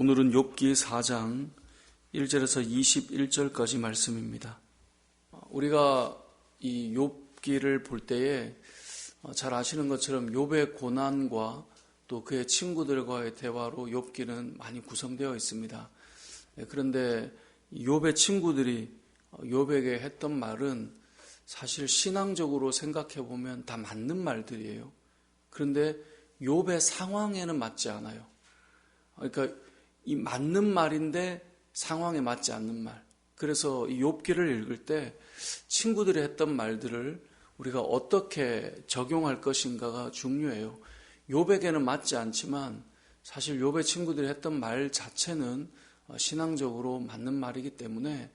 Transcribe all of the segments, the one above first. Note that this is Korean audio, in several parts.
오늘은 욥기 4장 1절에서 21절까지 말씀입니다. 우리가 이 욥기를 볼 때에 잘 아시는 것처럼 욥의 고난과 또 그의 친구들과의 대화로 욥기는 많이 구성되어 있습니다. 그런데 욥의 친구들이 욥에게 했던 말은 사실 신앙적으로 생각해 보면 다 맞는 말들이에요. 그런데 욥의 상황에는 맞지 않아요. 그러니까 이 맞는 말인데 상황에 맞지 않는 말. 그래서 이 욥기를 읽을 때 친구들이 했던 말들을 우리가 어떻게 적용할 것인가가 중요해요. 욥에게는 맞지 않지만 사실 욥의 친구들이 했던 말 자체는 신앙적으로 맞는 말이기 때문에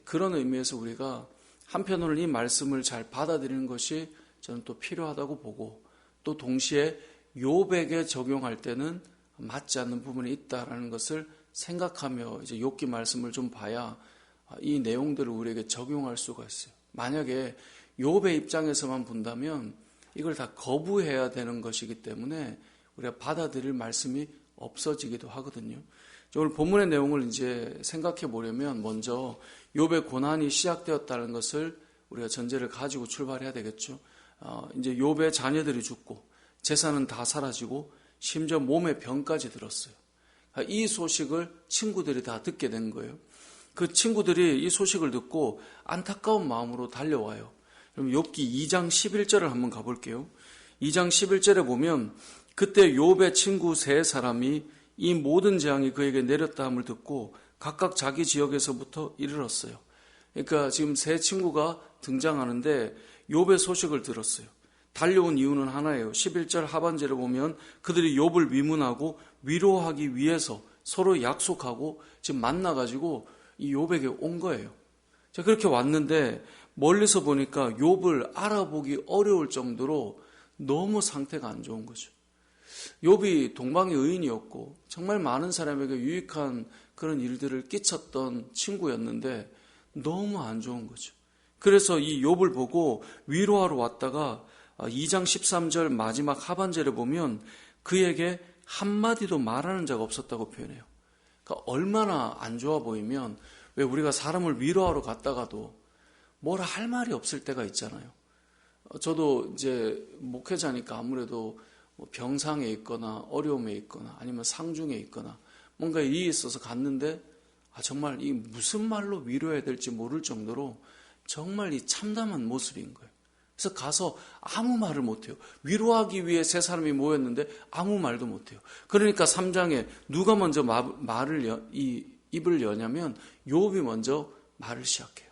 그런 의미에서 우리가 한편으로는 이 말씀을 잘 받아들이는 것이 저는 또 필요하다고 보고, 또 동시에 욥에게 적용할 때는 맞지 않는 부분이 있다라는 것을 생각하며 이제 욥기 말씀을 좀 봐야 이 내용들을 우리에게 적용할 수가 있어요. 만약에 욥의 입장에서만 본다면 이걸 다 거부해야 되는 것이기 때문에 우리가 받아들일 말씀이 없어지기도 하거든요. 오늘 본문의 내용을 이제 생각해 보려면 먼저 욥의 고난이 시작되었다는 것을 우리가 전제를 가지고 출발해야 되겠죠. 이제 욥의 자녀들이 죽고 재산은 다 사라지고 심지어 몸에 병까지 들었어요. 이 소식을 친구들이 다 듣게 된 거예요. 그 친구들이 이 소식을 듣고 안타까운 마음으로 달려와요. 그럼 욥기 2장 11절을 한번 가볼게요. 2장 11절에 보면 그때 욥의 친구 세 사람이 이 모든 재앙이 그에게 내렸다 함을 듣고 각각 자기 지역에서부터 이르렀어요. 그러니까 지금 세 친구가 등장하는데 욥의 소식을 들었어요. 달려온 이유는 하나예요. 11절 하반절에 보면 그들이 욥을 위문하고 위로하기 위해서 서로 약속하고 지금 만나가지고 이 욥에게 온 거예요. 자, 그렇게 왔는데 멀리서 보니까 욥을 알아보기 어려울 정도로 너무 상태가 안 좋은 거죠. 욥이 동방의 의인이었고 정말 많은 사람에게 유익한 그런 일들을 끼쳤던 친구였는데 너무 안 좋은 거죠. 그래서 이 욥을 보고 위로하러 왔다가 2장 13절 마지막 하반절에 보면 그에게 한마디도 말하는 자가 없었다고 표현해요. 그러니까 얼마나 안 좋아 보이면, 왜 우리가 사람을 위로하러 갔다가도 뭐라 할 말이 없을 때가 있잖아요. 저도 이제 목회자니까 아무래도 병상에 있거나 어려움에 있거나 아니면 상중에 있거나 뭔가 일이 있어서 갔는데 정말 이 무슨 말로 위로해야 될지 모를 정도로 정말 이 참담한 모습인 거예요. 그래서 가서 아무 말을 못해요. 위로하기 위해 세 사람이 모였는데 아무 말도 못해요. 그러니까 3장에 누가 먼저 입을 여냐면 욥이 먼저 말을 시작해요.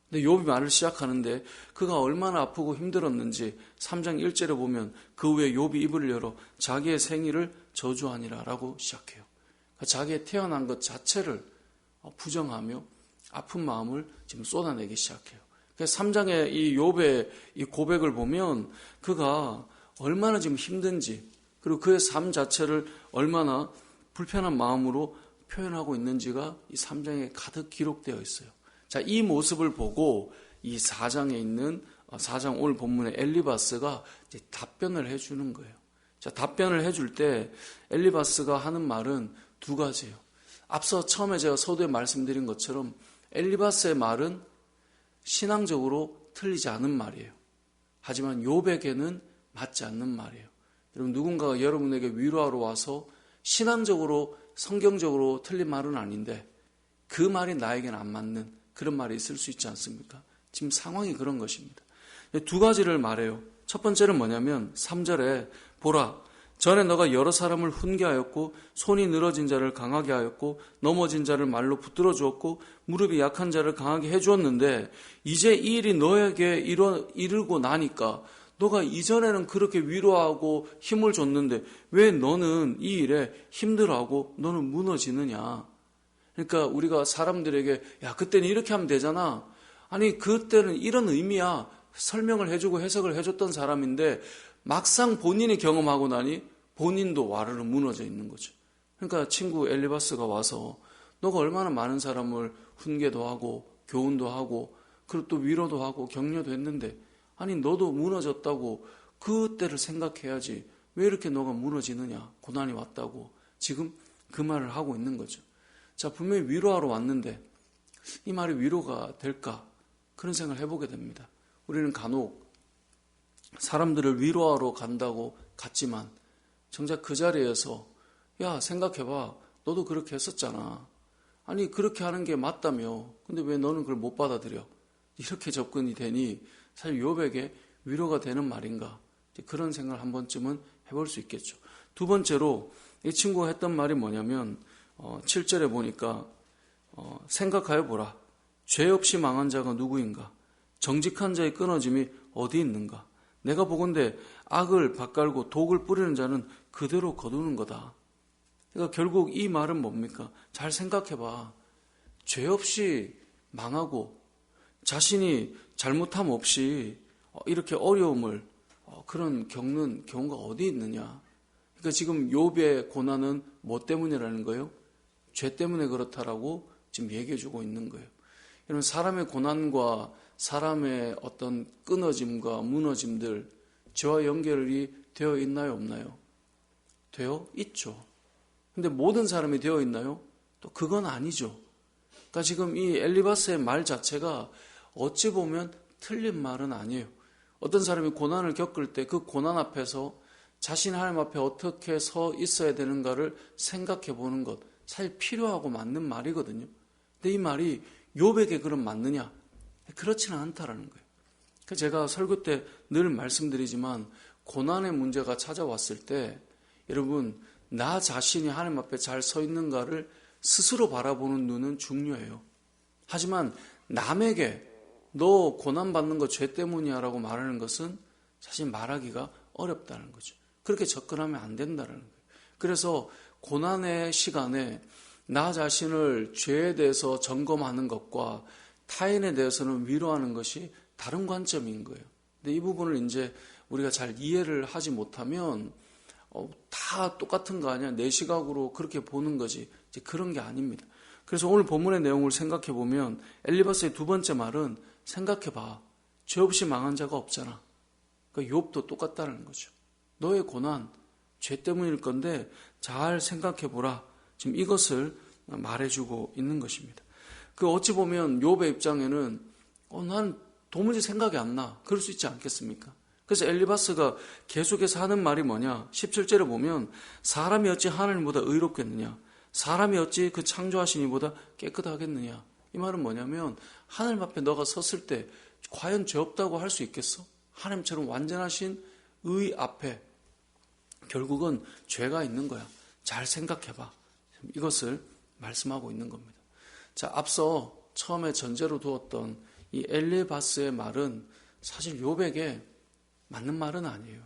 근데 욥이 말을 시작하는데 그가 얼마나 아프고 힘들었는지 3장 1절에 보면 그 후에 욥이 입을 열어 자기의 생일을 저주하니라 라고 시작해요. 그러니까 자기의 태어난 것 자체를 부정하며 아픈 마음을 지금 쏟아내기 시작해요. 그래서 3장의 이 욥의 이 고백을 보면 그가 얼마나 지금 힘든지, 그리고 그의 삶 자체를 얼마나 불편한 마음으로 표현하고 있는지가 이 3장에 가득 기록되어 있어요. 자, 이 모습을 보고 이 4장에 있는 4장 오늘 본문의 엘리바스가 이제 답변을 해주는 거예요. 자, 답변을 해줄 때 엘리바스가 하는 말은 두 가지예요. 앞서 처음에 제가 서두에 말씀드린 것처럼 엘리바스의 말은 신앙적으로 틀리지 않은 말이에요. 하지만 욥에게는 맞지 않는 말이에요. 여러분, 누군가가 여러분에게 위로하러 와서 신앙적으로 성경적으로 틀린 말은 아닌데 그 말이 나에게는 안 맞는 그런 말이 있을 수 있지 않습니까? 지금 상황이 그런 것입니다. 두 가지를 말해요. 첫 번째는 뭐냐면 3절에 보라, 전에 너가 여러 사람을 훈계하였고 손이 늘어진 자를 강하게 하였고 넘어진 자를 말로 붙들어 주었고 무릎이 약한 자를 강하게 해주었는데 이제 이 일이 너에게 이르고 나니까 너가 이전에는 그렇게 위로하고 힘을 줬는데 왜 너는 이 일에 힘들어하고 너는 무너지느냐. 그러니까 우리가 사람들에게 야 그때는 이렇게 하면 되잖아. 아니 그때는 이런 의미야. 설명을 해주고 해석을 해줬던 사람인데 막상 본인이 경험하고 나니 본인도 와르르 무너져 있는 거죠. 그러니까 친구 엘리바스가 와서 너가 얼마나 많은 사람을 훈계도 하고 교훈도 하고 그리고 또 위로도 하고 격려도 했는데 아니 너도 무너졌다고 그때를 생각해야지 왜 이렇게 너가 무너지느냐. 고난이 왔다고. 지금 그 말을 하고 있는 거죠. 자, 분명히 위로하러 왔는데 이 말이 위로가 될까? 그런 생각을 해보게 됩니다. 우리는 간혹 사람들을 위로하러 간다고 갔지만 정작 그 자리에서 야, 생각해봐. 너도 그렇게 했었잖아. 아니, 그렇게 하는 게 맞다며. 근데 왜 너는 그걸 못 받아들여? 이렇게 접근이 되니 사실 욥에게 위로가 되는 말인가? 그런 생각을 한 번쯤은 해볼 수 있겠죠. 두 번째로 이 친구가 했던 말이 뭐냐면 7절에 보니까 생각하여 보라. 죄 없이 망한 자가 누구인가? 정직한 자의 끊어짐이 어디 있는가? 내가 보건대 악을 밭갈고 독을 뿌리는 자는 그대로 거두는 거다. 그러니까 결국 이 말은 뭡니까? 잘 생각해봐. 죄 없이 망하고 자신이 잘못함 없이 이렇게 어려움을 그런 겪는 경우가 어디 있느냐? 그러니까 지금 욥의 고난은 뭐 때문이라는 거예요? 죄 때문에 그렇다라고 지금 얘기해주고 있는 거예요. 여러분, 사람의 고난과 사람의 어떤 끊어짐과 무너짐들, 죄와 연결이 되어 있나요, 없나요? 되어 있죠. 근데 모든 사람이 되어 있나요? 또 그건 아니죠. 그러니까 지금 이 엘리바스의 말 자체가 어찌 보면 틀린 말은 아니에요. 어떤 사람이 고난을 겪을 때 그 고난 앞에서 자신 하나님 앞에 어떻게 서 있어야 되는가를 생각해 보는 것, 사실 필요하고 맞는 말이거든요. 근데 이 말이 욥에게 그럼 맞느냐? 그렇지는 않다라는 거예요. 그러니까 제가 설교 때 늘 말씀드리지만 고난의 문제가 찾아왔을 때 여러분, 나 자신이 하나님 앞에 잘 서 있는가를 스스로 바라보는 눈은 중요해요. 하지만 남에게 너 고난받는 거 죄 때문이야 라고 말하는 것은 사실 말하기가 어렵다는 거죠. 그렇게 접근하면 안 된다는 거예요. 그래서 고난의 시간에 나 자신을 죄에 대해서 점검하는 것과 타인에 대해서는 위로하는 것이 다른 관점인 거예요. 근데 이 부분을 이제 우리가 잘 이해를 하지 못하면 다 똑같은 거 아니야? 내 시각으로 그렇게 보는 거지. 이제 그런 게 아닙니다. 그래서 오늘 본문의 내용을 생각해 보면 엘리바스의 두 번째 말은 생각해봐. 죄 없이 망한 자가 없잖아. 그러니까 욥도 똑같다는 거죠. 너의 고난, 죄 때문일 건데 잘 생각해 보라. 지금 이것을 말해주고 있는 것입니다. 그 어찌 보면 욥의 입장에는 난 도무지 생각이 안 나. 그럴 수 있지 않겠습니까? 그래서 엘리바스가 계속해서 하는 말이 뭐냐? 17절에 보면 사람이 어찌 하나님보다 의롭겠느냐? 사람이 어찌 그 창조하신 이보다 깨끗하겠느냐? 이 말은 뭐냐면 하나님 앞에 너가 섰을 때 과연 죄 없다고 할 수 있겠어? 하나님처럼 완전하신 의 앞에 결국은 죄가 있는 거야. 잘 생각해봐. 이것을 말씀하고 있는 겁니다. 자, 앞서 처음에 전제로 두었던 이 엘리바스의 말은 사실 욥에게 맞는 말은 아니에요.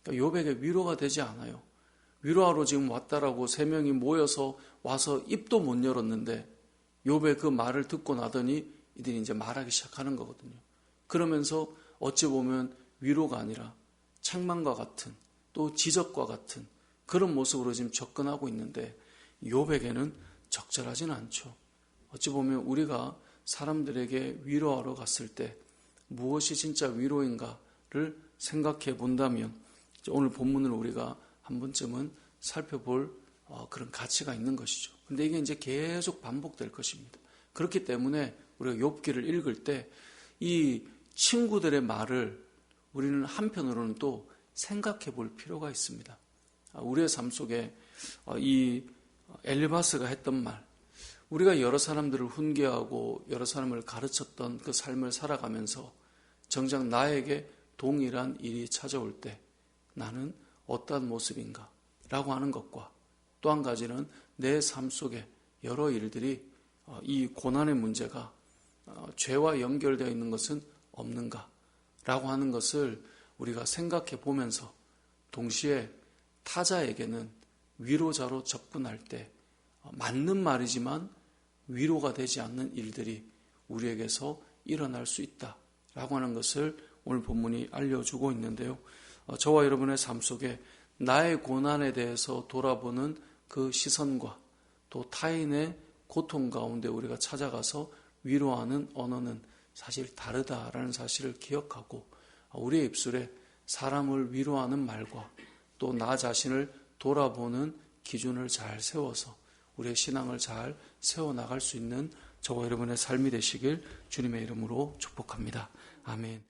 그러니까 욥에게 위로가 되지 않아요. 위로하러 지금 왔다라고 세 명이 모여서 와서 입도 못 열었는데 욥의 그 말을 듣고 나더니 이들이 이제 말하기 시작하는 거거든요. 그러면서 어찌 보면 위로가 아니라 책망과 같은 또 지적과 같은 그런 모습으로 지금 접근하고 있는데 욥에게는 적절하지는 않죠. 어찌 보면 우리가 사람들에게 위로하러 갔을 때 무엇이 진짜 위로인가를 생각해 본다면 오늘 본문을 우리가 한 번쯤은 살펴볼 그런 가치가 있는 것이죠. 근데 이게 이제 계속 반복될 것입니다. 그렇기 때문에 우리가 욥기를 읽을 때 이 친구들의 말을 우리는 한편으로는 또 생각해 볼 필요가 있습니다. 우리의 삶 속에 이 엘리바스가 했던 말, 우리가 여러 사람들을 훈계하고 여러 사람을 가르쳤던 그 삶을 살아가면서 정작 나에게 동일한 일이 찾아올 때 나는 어떠한 모습인가 라고 하는 것과 또 한 가지는 내 삶 속에 여러 일들이 이 고난의 문제가 죄와 연결되어 있는 것은 없는가 라고 하는 것을 우리가 생각해 보면서 동시에 타자에게는 위로자로 접근할 때 맞는 말이지만 위로가 되지 않는 일들이 우리에게서 일어날 수 있다라고 하는 것을 오늘 본문이 알려주고 있는데요. 저와 여러분의 삶 속에 나의 고난에 대해서 돌아보는 그 시선과 또 타인의 고통 가운데 우리가 찾아가서 위로하는 언어는 사실 다르다라는 사실을 기억하고 우리의 입술에 사람을 위로하는 말과 또 나 자신을 돌아보는 기준을 잘 세워서 우리의 신앙을 잘 세워나갈 수 있는 저와 여러분의 삶이 되시길 주님의 이름으로 축복합니다. 아멘.